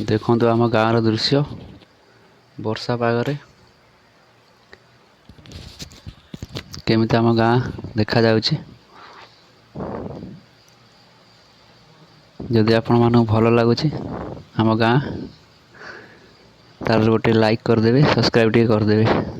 ଦେଖନ୍ତୁ ଆମ ଗାଁର ଦୃଶ୍ୟ ବର୍ଷା ପାଗରେ କେମିତି ଆମ ଗାଁ ଦେଖାଯାଉଛି। ଯଦି ଆପଣମାନଙ୍କୁ ଭଲ ଲାଗୁଛି ଆମ ଗାଁ, ତାହେଲେ ଗୋଟେ ଲାଇକ୍ କରିଦେବେ, ସବସ୍କ୍ରାଇବ୍ ଟିକେ କରିଦେବେ।